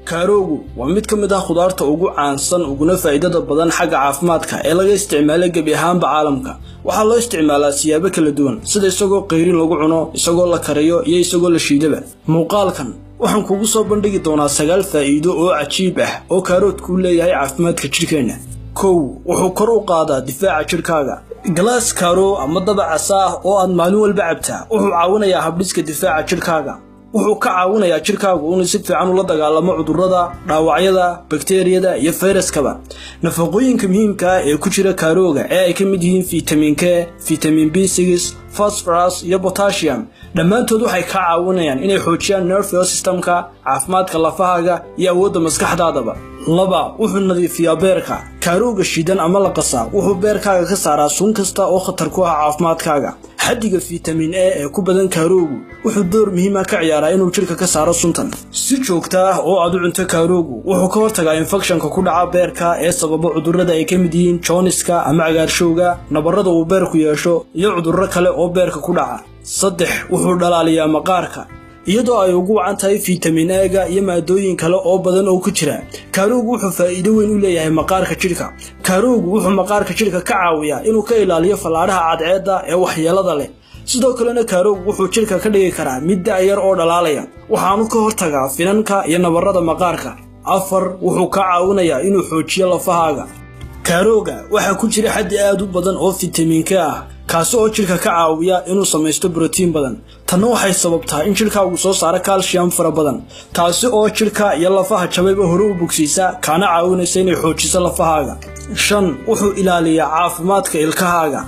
Kaaroogu waa mid ka mid ah khudaarta ugu caansan uguna faa'iidada badan xagga caafimaadka ee laga isticmaalo gabi ahaanba caalamka. Waxaa loo isticmaalaa siyaabo kala duwan, sida isagoo qayrin lagu cuno, isagoo la kariyo iyo isagoo la shiidaba. Muuqaalkan waxaan kugu soo bandhigi doonaa 9 faa'iido oo cajiib ah oo kaaroodku leeyahay caafimaadka jirkeena. wuxuu kor u qaadaa difaaca jirkaaga. Glass kaaro ama dabaca ah oo aad maalin walba cabtaa wuxuu caawinayaa habdhiska difaaca jirkaaga. wuxuu ka caawinayaa jirkaagu inuu si fiican ula dagaalamo cudurrada, dhaawacyada, bakteeriyada iyo fayraskaba. Nafaqooyinka muhiimka ah ee ku jira kaarooga ee ay ka mid yihiin vitamin K, vitamin B6, phosphorus iyo potassium dhammaantood waxay ka caawinayaan inay xoojiyaan nervous systemka, caafimaadka lafahaaga iyo awoodda maskaxdaadaba. wuxuu nadiifiyaa beerka. Kaarooga shiidan ama la qasaa wuxuu beerkaaga ka saaraa sun kasta oo khatar ku ah caafimaadkaaga. Xaddiga vitamin A ee ku badan kaaroogu wuxuu door muhiim ah ka ciyaaraa inuu jirka ka saaro suntan. Si joogto ah oo aad u cunto kaaroogu wuxuu ka hortagaa infekshanka ku dhaca beerka ee sababa cudurrada ay ka mid yihiin jaundiska ama cagaarshowga, nabarrada uu beerku yeesho iyo cudurro kale oo beerka ku dhaca. wuxuu dhalaaliyaa maqaarka. iyadoo ay ugu wacan tahay vitamin A-ga iyo maadooyin kale oo badan oo ku jira. Kaaroogu wuxuu faa'iido weyn u leeyahay maqaarka jirka. Kaaroogu wuxuu maqaarka jirka ka caawiyaa inuu ka ilaaliyo fallaadhaha cadceedda ee waxyeelada leh. Sidoo kalena kaaroogu wuxuu jirka ka dhigi karaa mid da'yar oo dhalaalaya. Waxaanu ka hortagaa finanka iyo nabarrada maqaarka. wuxuu ka caawinayaa inuu xoojiyo lafahaaga. Kaarooga waxaa ku jira xaddi aad u badan oo vitamin K ah, kaas oo jirka ka caawiya inuu samaysto borotiin badan. Tanna waxay sababtaa in jirkaagu soo saaro calcium fara badan, taasi oo jirka iyo lafaha jabayba hore u bogsiisa, kana caawinaysa inay xoojiso lafahaaga. wuxuu ilaaliyaa caafimaadka ilkahaaga.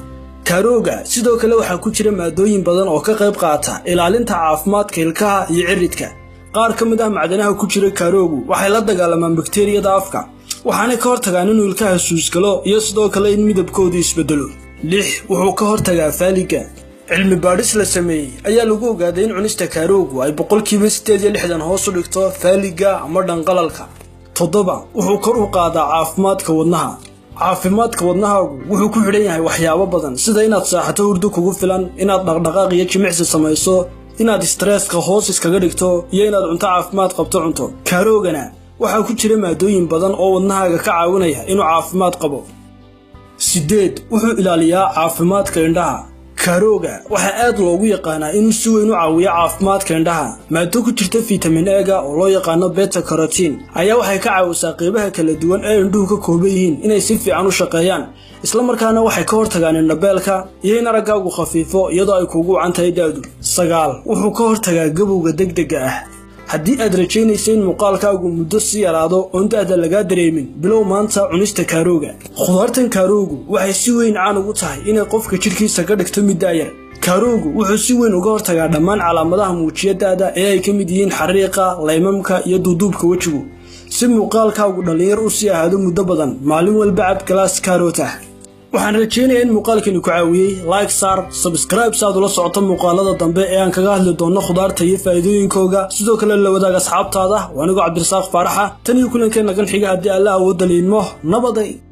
Kaarooga sidoo kale waxaa ku jira maadooyin badan oo ka qayb qaata ilaalinta caafimaadka ilkaha iyo ciridka. Qaar ka mid ah macdanaha ku jira kaaroogu waxay la dagaalamaan bakteeriyada afka, waxaana ka hortagaan inuu ilkaha suusgalo iyo sidoo kale in midabkoodu isbedelo. wuxuu ka hortagaa faaliga. Cilmi baadhis la sameeyay ayaa lagu ogaaday in cunista kaaroogu ay 8% hoos u dhigto faaliga ama dhanqalalka. wuxuu kor u qaadaa caafimaadka wadnaha. Caafimaadka wadnahaagu wuxuu ku xidhan yahay waxyaabo badan, sida inaad saaxato hurdo kugu filan, inaad dhaqdhaqaaq iyo jimicsi samayso, inaad stresska hoos iskaga dhigto iyo inaad cunto caafimaad qabto cunto. Kaaroogana waxaa ku jira maadooyin badan oo wadnahaaga ka caawinaya inuu caafimaad qabo. wuxuu ilaaliyaa caafimaadka indhaha. Kaarooga waxaa aad loogu yaqaanaa inuu si weyn u caawiyo caafimaadka indhaha. Maado ku jirta vitamin A-ga oo loo yaqaano beta carotene ayaa waxay ka caawisaa qaybaha kala duwan ee indhuhu ka kooban yihiin inay si fiican u shaqeeyaan, isla markaana waxay ka hortagaan indhabeelka iyo in araggaagu khafiifo iyadoo ay kugu wacan tahay da'du. wuxuu ka hortagaa gabowga degdega ah. Haddii aad rajaynayso in muuqaalkaagu muddo si yaraado oo da'da laga dareemin, bilow maanta cunista kaarooga. Khudaartan kaaroogu waxay si weyn caan ugu tahay inay qofka jirkiisa ka dhigto mid da'yar. Kaaroogu wuxuu si weyn uga hortagaa dhammaan calaamadaha muujiyada ee ay ka mid yihiin xariiqa, leymamka iyo duuduubka wejigu. Si muuqaalkaagu dhalinyar u sii ahaado muddo badan, maalin walba cab glass karoot ah. waxaan rajaynayaa in muuqaalkani ku caawiyay. Like saar, subscribe saad ula socoto muuqaalada dambe ee aan kaga hadli doono khudaarta iyo faa'iidooyinkooda. Sidoo kale la wadaag asxaabtaada. Waa anigu Cabdirasaaq Faaraxa. Tan iyo kulankeena kan xiga haddii Allah awood daliinmo. Nabaday.